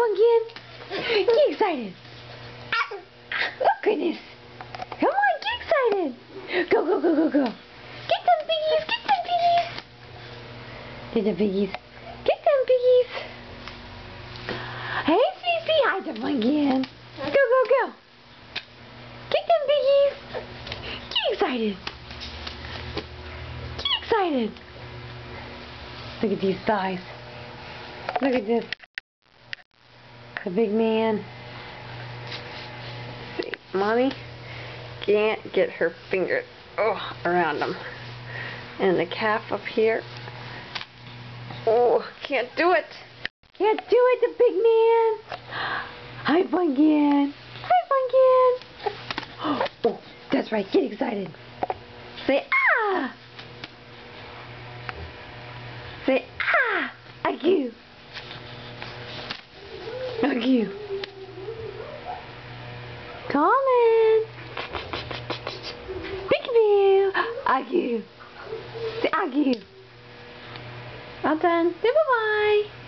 Pumpkin. Get excited. Oh, goodness. Come on, get excited. Go, go, go, go, go. Get them piggies. Get them piggies. Get them piggies. Get them piggies. Hey, Fifi. Hi, the Pumpkin. Go, go, go. Get them piggies. Get excited. Get excited. Look at these thighs. Look at this. The big man. See, Mommy can't get her finger around them. And the calf up here. Oh, can't do it. Can't do it, the big man. Hi, Pumpkin. Hi, Pumpkin. Oh, that's right. Get excited. Say, ah. Say, ah. Agoo. Agoo. Colin. Peekaboo. Agoo. Say agoo. All done. Say bye-bye.